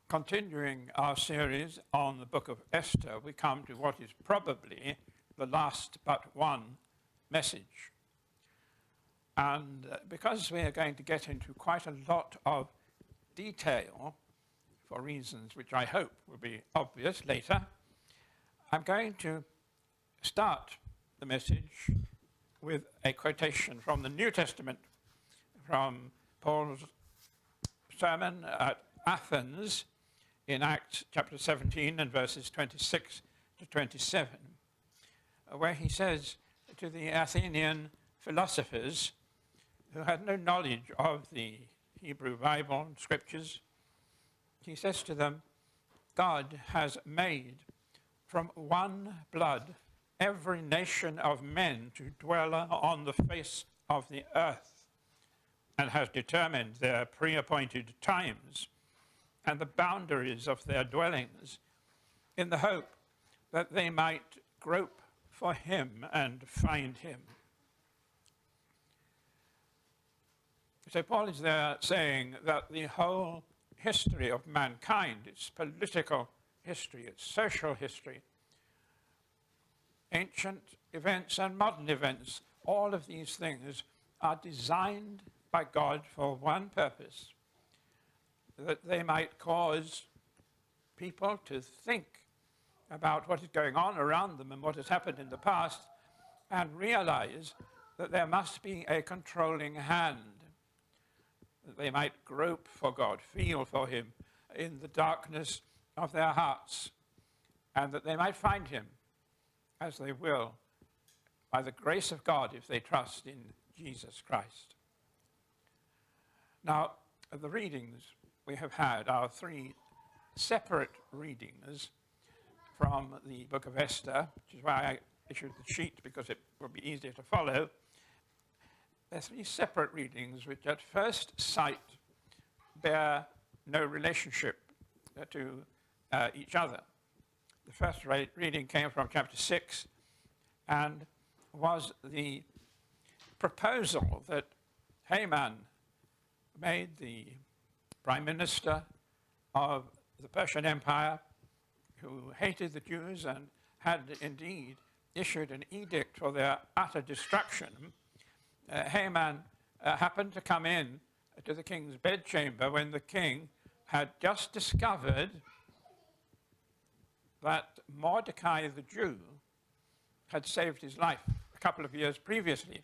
Continuing our series on the book of Esther, we come to what is probably the last but one message. And because we are going to get into quite a lot of detail, for reasons which I hope will be obvious later, I'm going to start the message with a quotation from the New Testament, from Paul's sermon at Athens in Acts chapter 17 and verses 26 to 27, where he says to the Athenian philosophers who had no knowledge of the Hebrew Bible and scriptures, he says to them, God has made from one blood every nation of men to dwell on the face of the earth, and has determined their pre-appointed times and the boundaries of their dwellings, in the hope that they might grope for him and find him. So Paul is there saying that the whole history of mankind, its political history, its social history, ancient events and modern events, all of these things are designed by God for one purpose, that they might cause people to think about what is going on around them and what has happened in the past, and realize that there must be a controlling hand, that they might grope for God, feel for him in the darkness of their hearts, and that they might find him, as they will, by the grace of God, if they trust in Jesus Christ. Now, the readings we have had are three separate readings from the book of Esther, which is why I issued the sheet, because it will be easier to follow. They're three separate readings which at first sight bear no relationship to each other. The first reading came from chapter 6 and was the proposal that Haman made, the prime minister of the Persian Empire, who hated the Jews and had indeed issued an edict for their utter destruction. Haman happened to come in to the king's bedchamber when the king had just discovered that Mordecai the Jew had saved his life a couple of years previously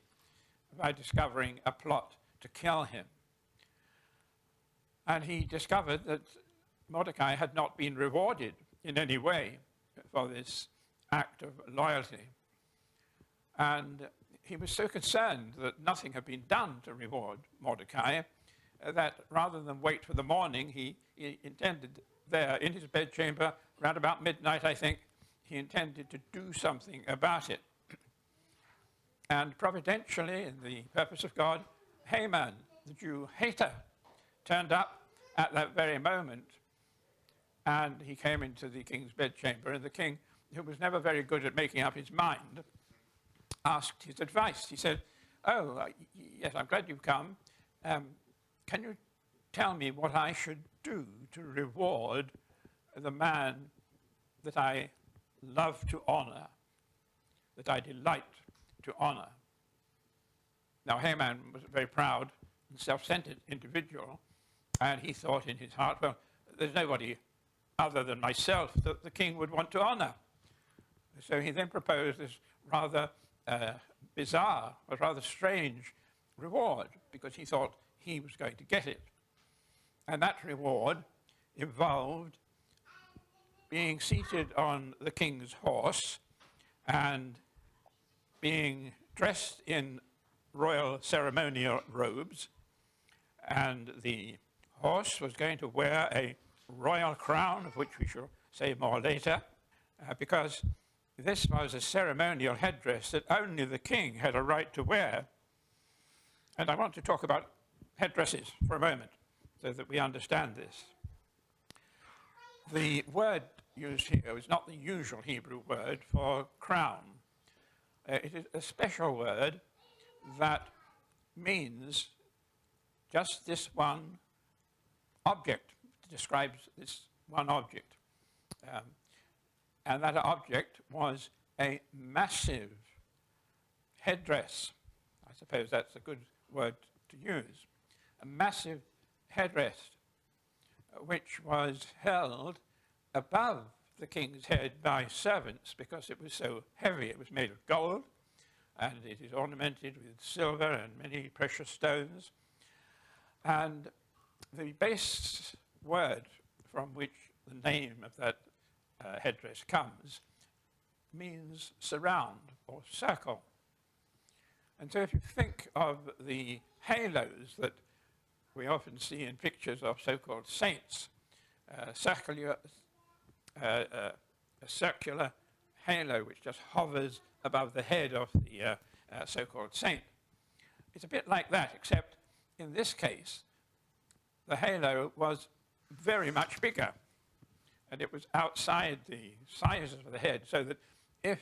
by discovering a plot to kill him. And he discovered that Mordecai had not been rewarded in any way for this act of loyalty. And he was so concerned that nothing had been done to reward Mordecai that rather than wait for the morning, he intended there in his bedchamber, around about midnight, I think, he intended to do something about it. And providentially, in the purpose of God, Haman, the Jew hater, turned up at that very moment, and he came into the king's bedchamber, and the king, who was never very good at making up his mind, asked his advice. He said, yes, I'm glad you've come. Can you tell me what I should do to reward the man that I love to honor, that I delight to honor? Now, Haman was a very proud and self-centered individual, and he thought in his heart, well, there's nobody other than myself that the king would want to honor. So he then proposed this rather bizarre, but rather strange reward, because he thought he was going to get it. And that reward involved being seated on the king's horse and being dressed in royal ceremonial robes, and the horse was going to wear a royal crown, of which we shall say more later, because this was a ceremonial headdress that only the king had a right to wear. And I want to talk about headdresses for a moment so that we understand this. The word used here is not the usual Hebrew word for crown. It is a special word that means just this one object. It describes this one object. And that object was a massive headdress. I suppose that's a good word to use. A massive headdress, which was held above the king's head by servants because it was so heavy. It was made of gold, and it is ornamented with silver and many precious stones. And the base word from which the name of that headdress comes means surround or circle. And so if you think of the halos that we often see in pictures of so-called saints, a circular halo which just hovers above the head of the so-called saint. It's a bit like that, except in this case, the halo was very much bigger, and it was outside the size of the head, so that if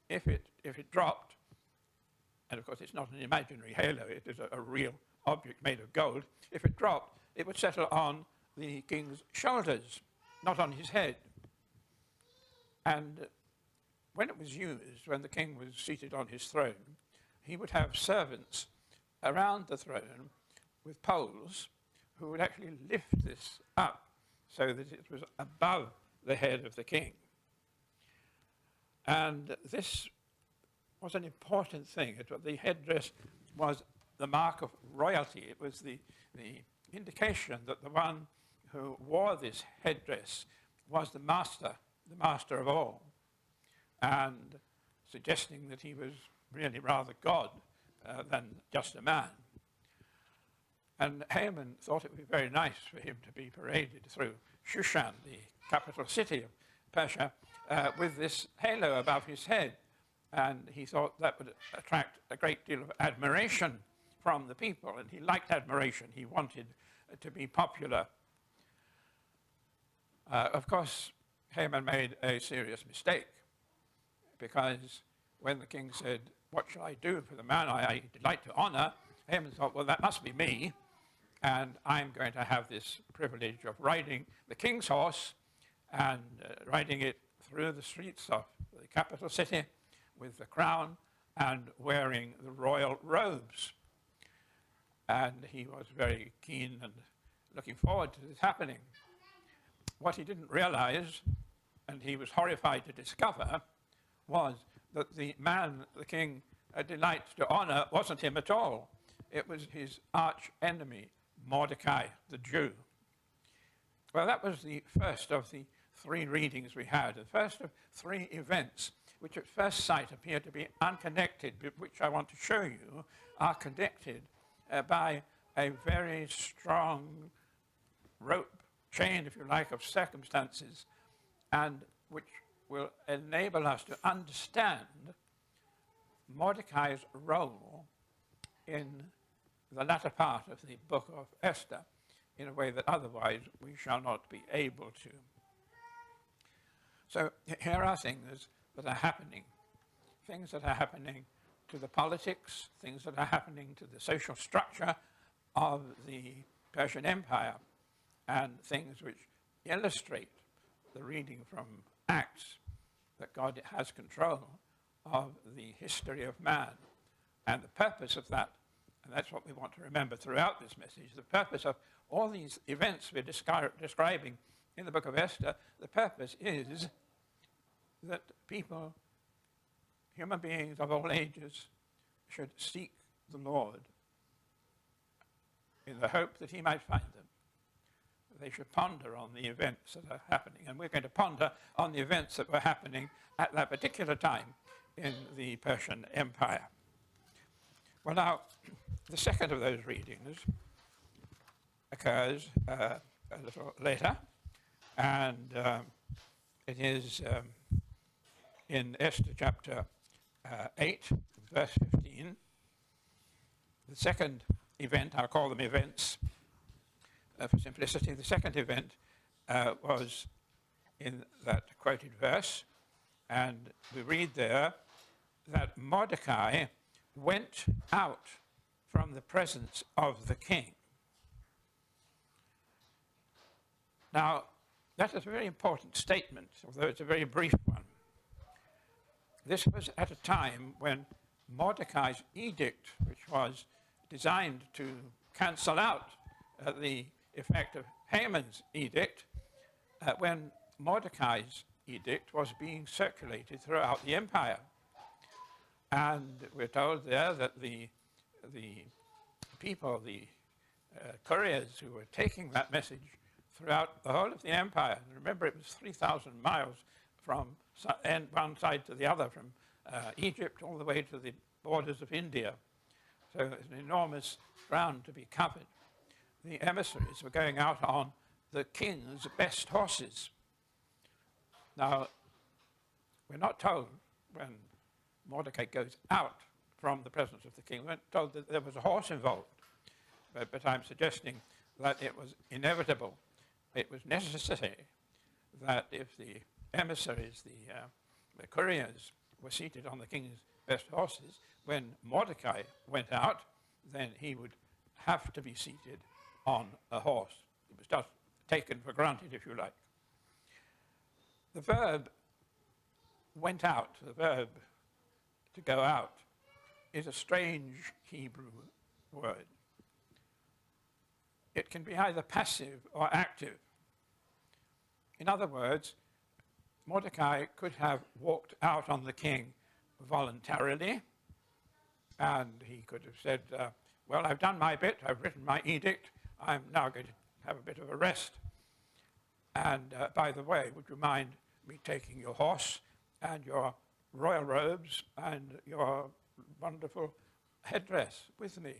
it dropped, and of course it's not an imaginary halo, it is a real object made of gold, if it dropped, it would settle on the king's shoulders, not on his head. And when it was used, when the king was seated on his throne, he would have servants around the throne with poles who would actually lift this up so that it was above the head of the king. And this was an important thing. The headdress was the mark of royalty. It was the indication that the one who wore this headdress was the master of all, and suggesting that he was really rather God than just a man. And Haman thought it would be very nice for him to be paraded through Shushan, the capital city of Persia, with this halo above his head. And he thought that would attract a great deal of admiration from the people. And he liked admiration. He wanted to be popular. Of course, Haman made a serious mistake, because when the king said, "What shall I do for the man I delight to honor?" Haman thought, well, that must be me, and I'm going to have this privilege of riding the king's horse and riding it through the streets of the capital city with the crown and wearing the royal robes. And he was very keen and looking forward to this happening. What he didn't realize, and he was horrified to discover, was that the man the king delights to honor wasn't him at all. It was his arch enemy, Mordecai, the Jew. Well, that was the first of the three readings we had, the first of three events which at first sight appear to be unconnected, but which I want to show you are connected by a very strong rope chain, if you like, of circumstances, and which will enable us to understand Mordecai's role in the latter part of the book of Esther in a way that otherwise we shall not be able to. So here are things that are happening to the politics, things that are happening to the social structure of the Persian Empire, and things which illustrate the reading from Acts that God has control of the history of man and the purpose of that. And that's what we want to remember throughout this message. The purpose of all these events we're describing in the book of Esther, the purpose is that people, human beings of all ages, should seek the Lord in the hope that he might find them. They should ponder on the events that are happening. And we're going to ponder on the events that were happening at that particular time in the Persian Empire. Well, now, the second of those readings occurs a little later, and it is in Esther chapter 8, verse 15. The second event, I'll call them events for simplicity, the second event was in that quoted verse, and we read there that Mordecai went out from the presence of the king. Now, that is a very important statement, although it's a very brief one. This was at a time when Mordecai's edict, which was designed to cancel out the effect of Haman's edict, when Mordecai's edict was being circulated throughout the empire. And we're told there that the people, the couriers who were taking that message throughout the whole of the empire, and remember it was 3,000 miles from one side to the other, from Egypt all the way to the borders of India. So it's an enormous ground to be covered. The emissaries were going out on the king's best horses. Now, we're not told when Mordecai goes out from the presence of the king, we're not told that there was a horse involved, but I'm suggesting that it was inevitable. It was necessary that if the emissaries, the couriers, were seated on the king's best horses, when Mordecai went out, then he would have to be seated on a horse. It was just taken for granted, if you like. The verb went out, the verb to go out, is a strange Hebrew word. It can be either passive or active. In other words, Mordecai could have walked out on the king voluntarily, and he could have said, well, I've done my bit, I've written my edict, I'm now going to have a bit of a rest. And by the way, would you mind me taking your horse and your royal robes and your wonderful headdress with me?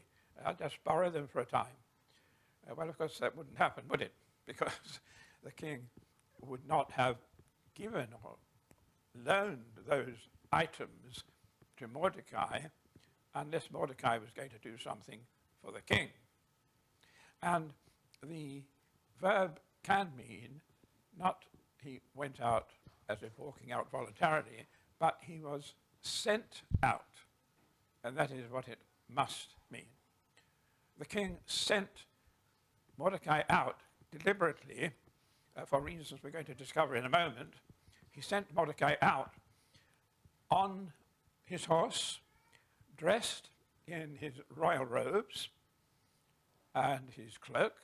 I'll just borrow them for a time. Well, of course, that wouldn't happen, would it? Because the king would not have given or loaned those items to Mordecai unless Mordecai was going to do something for the king. And the verb can mean not he went out as if walking out voluntarily, but he was sent out. And that is what it must mean. The king sent Mordecai out deliberately, for reasons we're going to discover in a moment. He sent Mordecai out on his horse, dressed in his royal robes and his cloak,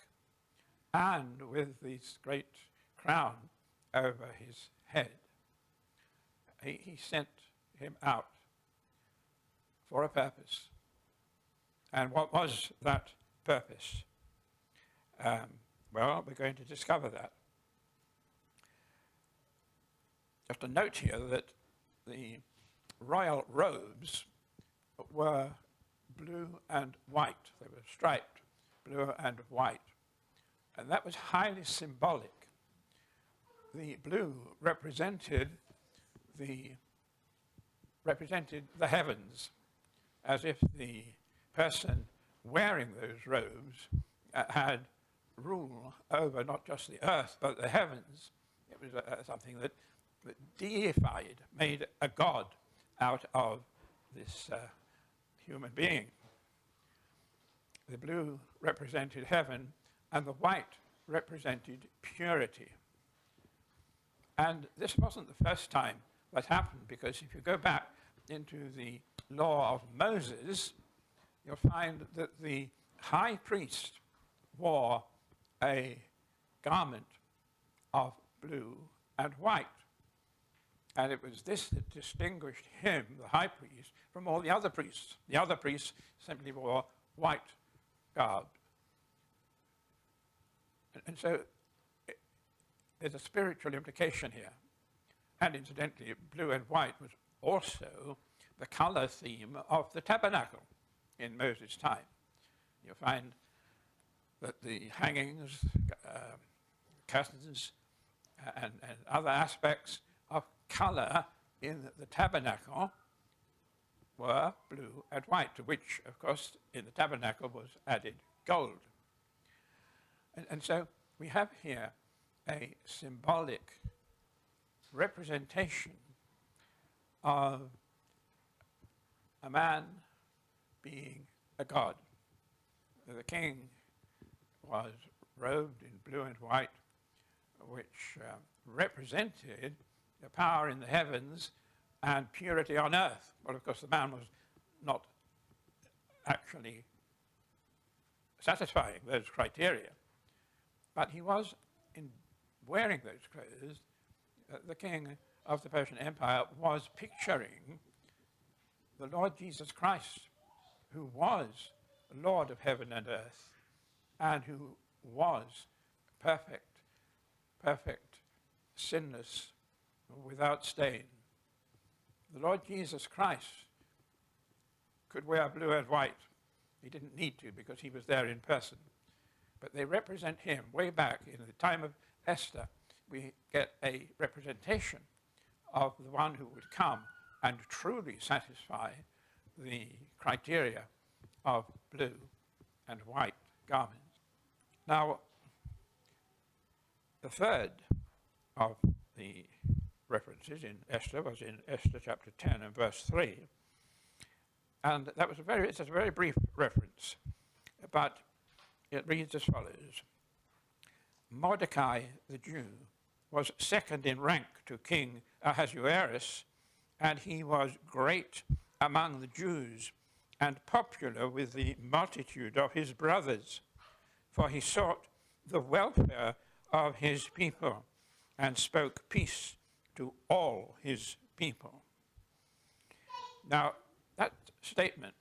and with this great crown over his head. He sent him out for a purpose. And what was that purpose? Well, we're going to discover that. Just a note here that the royal robes were blue and white. They were striped, blue and white. And that was highly symbolic. The blue represented the heavens, as if the person wearing those robes had rule over not just the earth, but the heavens. It was something that deified, made a god out of this human being. The blue represented heaven, and the white represented purity. And this wasn't the first time that happened, because if you go back into the law of Moses, you'll find that the high priest wore a garment of blue and white. And it was this that distinguished him, the high priest, from all the other priests. The other priests simply wore white garb. And so there's a spiritual implication here. And incidentally, blue and white was also the color theme of the tabernacle in Moses' time. You'll find that the hangings, curtains, and other aspects of color in the tabernacle were blue and white, to which, of course, in the tabernacle was added gold. And so we have here a symbolic representation of a man being a god. The king was robed in blue and white which represented the power in the heavens and purity on earth. Well, of course, the man was not actually satisfying those criteria, but he was, in wearing those clothes, the king of the Persian Empire was picturing the Lord Jesus Christ, who was Lord of heaven and earth, and who was perfect, sinless, without stain. The Lord Jesus Christ could wear blue and white. He didn't need to because he was there in person. But they represent him. Way back in the time of Esther, we get a representation of the one who would come and truly satisfy the criteria of blue and white garments. Now, the third of the references in Esther was in Esther chapter 10 and verse 3. And that was it's a very brief reference, but it reads as follows. Mordecai the Jew was second in rank to King Ahasuerus, and he was great among the Jews and popular with the multitude of his brothers, for he sought the welfare of his people and spoke peace to all his people. Now, that statement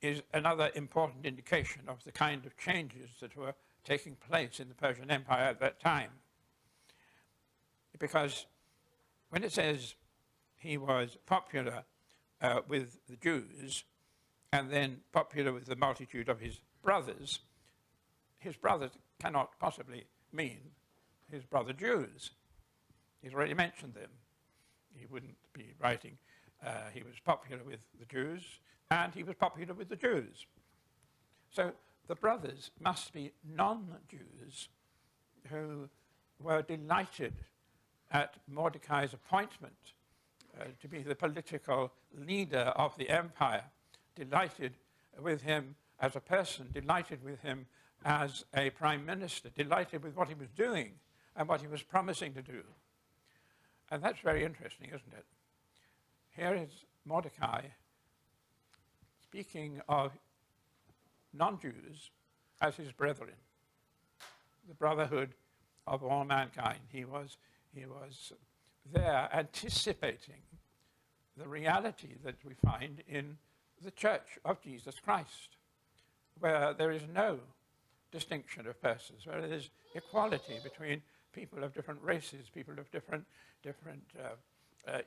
is another important indication of the kind of changes that were taking place in the Persian Empire at that time. Because when it says he was popular with the Jews and then popular with the multitude of his brothers cannot possibly mean his brother Jews. He's already mentioned them. He wouldn't be writing, he was popular with the Jews, and he was popular with the Jews. So the brothers must be non-Jews who were delighted at Mordecai's appointment to be the political leader of the empire, delighted with him as a person, delighted with him as a prime minister, delighted with what he was doing and what he was promising to do. And that's very interesting, isn't it? Here is Mordecai speaking of non-Jews as his brethren, the brotherhood of all mankind. He was there anticipating the reality that we find in the Church of Jesus Christ, where there is no distinction of persons, where there is equality between people of different races, people of different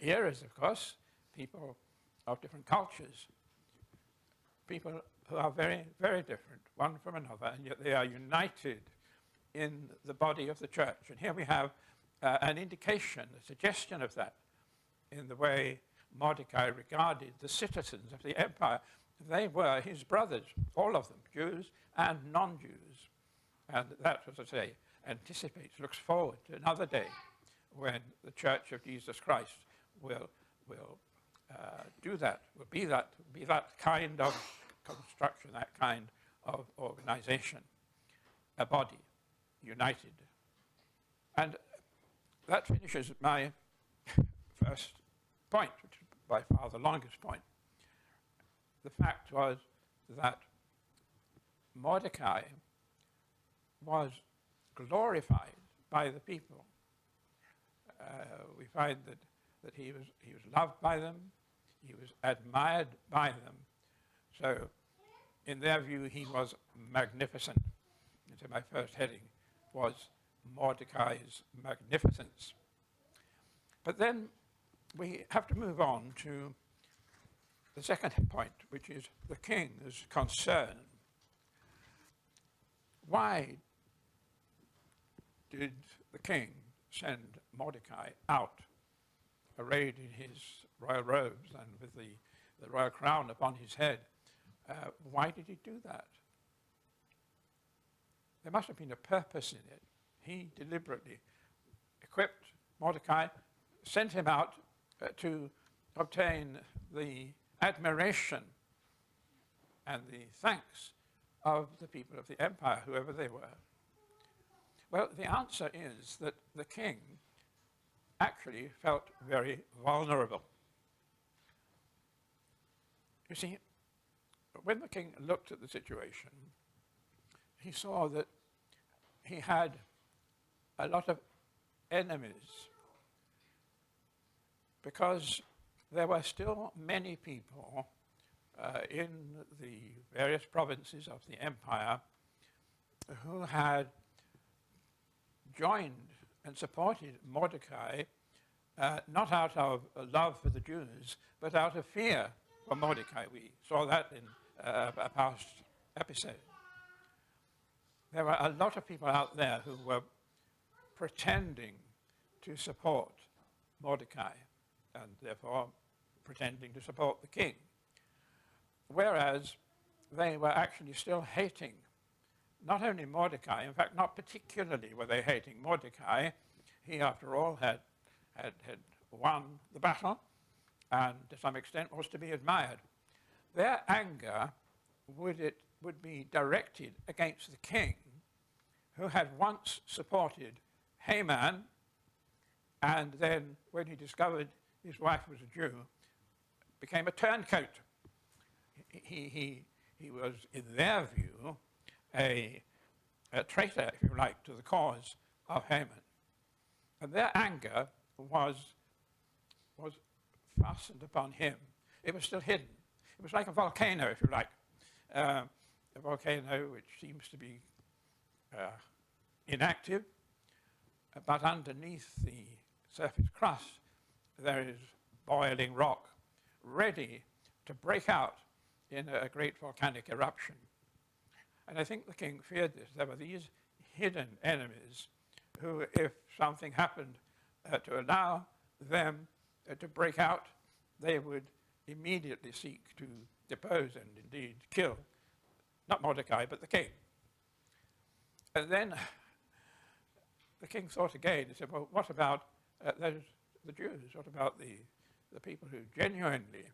eras, of course, people of different cultures, people who are very, very different, one from another, and yet they are united in the body of the church. And here we have an indication, a suggestion of that in the way Mordecai regarded the citizens of the empire. They were his brothers, all of them, Jews and non-Jews. And that, as I say, anticipates, looks forward to another day when the Church of Jesus Christ will do that, will be that kind of construction, that kind of organization, a body united. And that finishes my first point, which is by far the longest point. The fact was that Mordecai was glorified by the people. We find that he was loved by them, he was admired by them. So, in their view, he was magnificent. And so my first heading was Mordecai's magnificence. But then we have to move on to the second point, which is the king's concern. Why did the king send Mordecai out, arrayed in his royal robes and with the royal crown upon his head? Why did he do that? There must have been a purpose in it. He deliberately equipped Mordecai, sent him out to obtain the admiration and the thanks of the people of the empire, whoever they were. Well, the answer is that the king actually felt very vulnerable. You see, when the king looked at the situation, he saw that he had a lot of enemies because there were still many people in the various provinces of the empire who had joined and supported Mordecai, not out of love for the Jews, but out of fear for Mordecai. We saw that in a past episode. There were a lot of people out there who were pretending to support Mordecai and therefore pretending to support the king, whereas they were actually still hating not only Mordecai, in fact, not particularly were they hating Mordecai. He, after all, had won the battle and to some extent was to be admired. Their anger would be directed against the king, who had once supported Haman, and then, when he discovered his wife was a Jew, became a turncoat. He was, in their view, a traitor, if you like, to the cause of Haman. And their anger was fastened upon him. It was still hidden. It was like a volcano, if you like. A volcano which seems to be inactive, but underneath the surface crust there is boiling rock, ready to break out in a great volcanic eruption. And I think the king feared this. There were these hidden enemies who, if something happened to allow them to break out, they would immediately seek to depose and indeed kill, not Mordecai, but the king. And then the king thought again and said, well, what about the Jews? What about the people who genuinely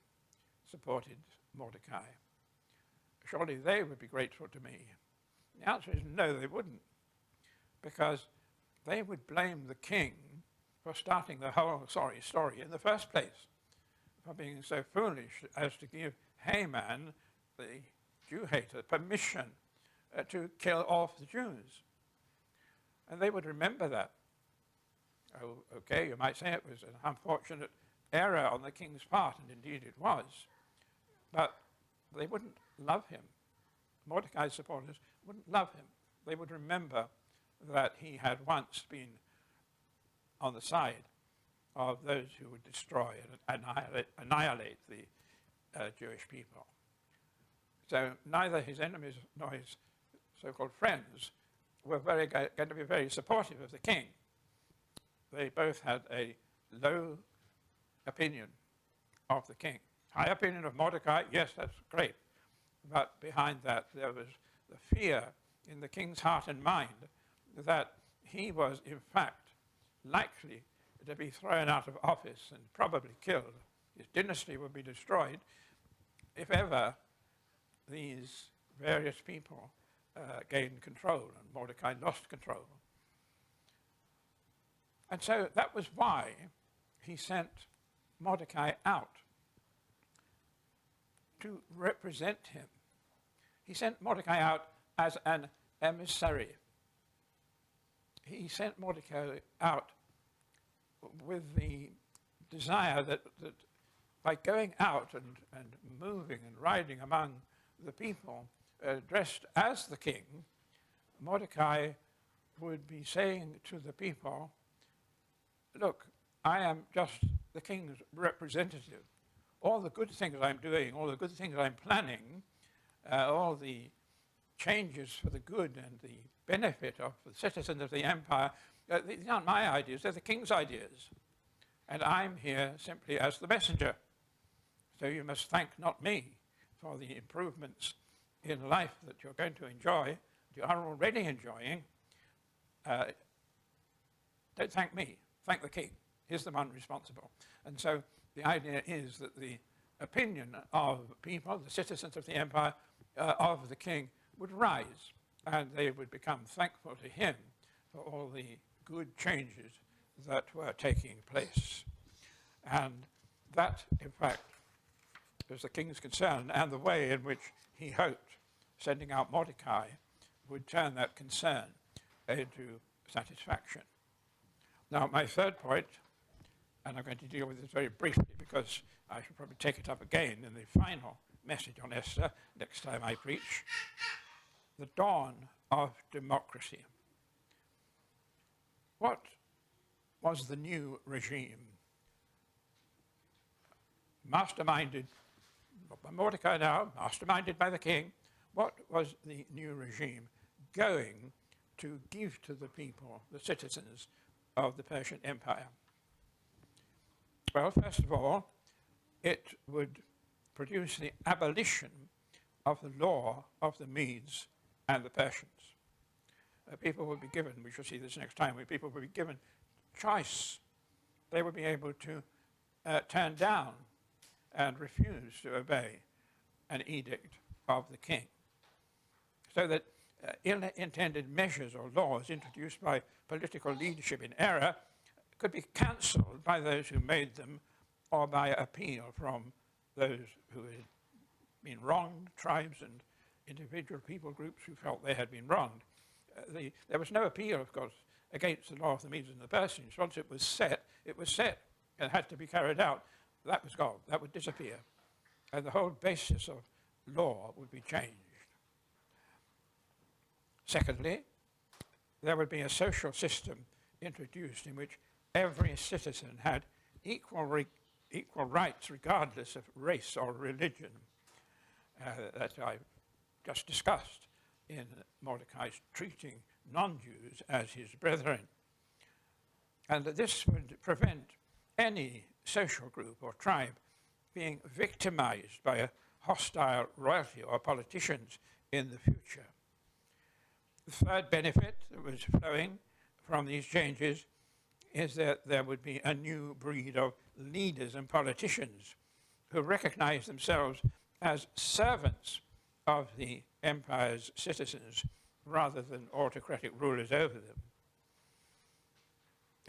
supported Mordecai? Surely they would be grateful to me. The answer is no, they wouldn't, because they would blame the king for starting the whole story in the first place, for being so foolish as to give Haman, the Jew hater, permission to kill off the Jews. And they would remember that. Oh, okay, you might say it was an unfortunate error on the king's part, and indeed it was, but they wouldn't love him. Mordecai's supporters wouldn't love him. They would remember that he had once been on the side of those who would destroy and annihilate the Jewish people. So neither his enemies nor his so-called friends were going to be very supportive of the king. They both had a low opinion of the king. High opinion of Mordecai, yes, that's great. But behind that, there was the fear in the king's heart and mind that he was, in fact, likely to be thrown out of office and probably killed. His dynasty would be destroyed if ever these various people gained control, and Mordecai lost control. And so that was why he sent Mordecai out to represent him. He sent Mordecai out as an emissary. He sent Mordecai out with the desire that by going out and moving and riding among the people dressed as the king, Mordecai would be saying to the people, look, I am just the king's representative. All the good things I'm doing, all the good things I'm planning, all the changes for the good and the benefit of the citizens of the empire, these aren't my ideas, they're the king's ideas. And I'm here simply as the messenger. So you must thank not me for the improvements in life that you're going to enjoy, you are already enjoying. Don't thank me, thank the king. He's the one responsible. And so the idea is that the opinion of people, the citizens of the empire, of the king, would rise, and they would become thankful to him for all the good changes that were taking place. And that, in fact, was the king's concern, and the way in which he hoped sending out Mordecai would turn that concern into satisfaction. Now, my third point, and I'm going to deal with this very briefly because I should probably take it up again in the final message on Esther next time I preach, the dawn of democracy. What was the new regime? Masterminded by Mordecai now, masterminded by the king, what was the new regime going to give to the people, the citizens of the Persian Empire? Well, first of all, it would produce the abolition of the law of the Medes and the Persians. People would be given, we shall see this next time, people would be given choice. They would be able to turn down and refuse to obey an edict of the king. So that ill-intended measures or laws introduced by political leadership in error could be cancelled by those who made them or by appeal from those who had been wronged, tribes and individual people groups who felt they had been wronged. There was no appeal, of course, against the law of the Medes and the Persians. Once it was set and had to be carried out. That was gone. That would disappear. And the whole basis of law would be changed. Secondly, there would be a social system introduced in which every citizen had equal rights regardless of race or religion, that I just discussed in Mordecai's treating non-Jews as his brethren. And that this would prevent any social group or tribe being victimized by a hostile royalty or politicians in the future. The third benefit that was flowing from these changes is that there would be a new breed of leaders and politicians who recognize themselves as servants of the empire's citizens rather than autocratic rulers over them.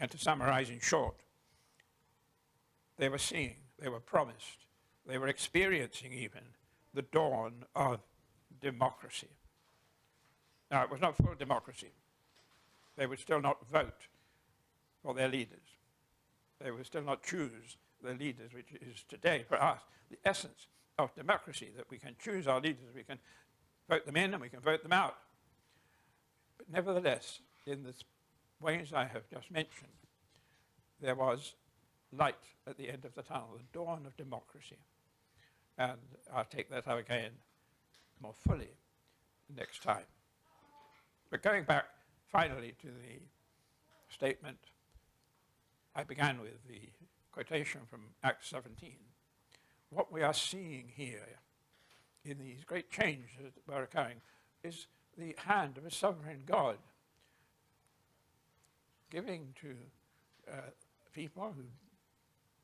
And to summarize in short, they were seeing, they were promised, they were experiencing even the dawn of democracy. Now, it was not full democracy. They would still not vote for their leaders. They would still not choose their leaders, which is today for us the essence of democracy, that we can choose our leaders, we can vote them in and we can vote them out. But nevertheless, in the ways I have just mentioned, there was light at the end of the tunnel, the dawn of democracy. And I'll take that up again more fully next time. But going back finally to the statement I began with, the quotation from Acts 17, what we are seeing here in these great changes that were occurring is the hand of a sovereign God giving to people,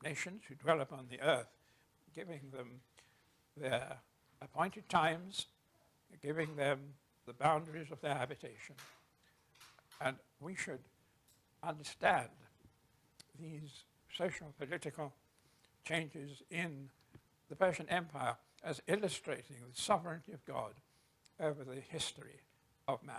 nations who dwell upon the earth, giving them their appointed times, giving them the boundaries of their habitation. And we should understand these social political changes in the Persian Empire as illustrating the sovereignty of God over the history of man.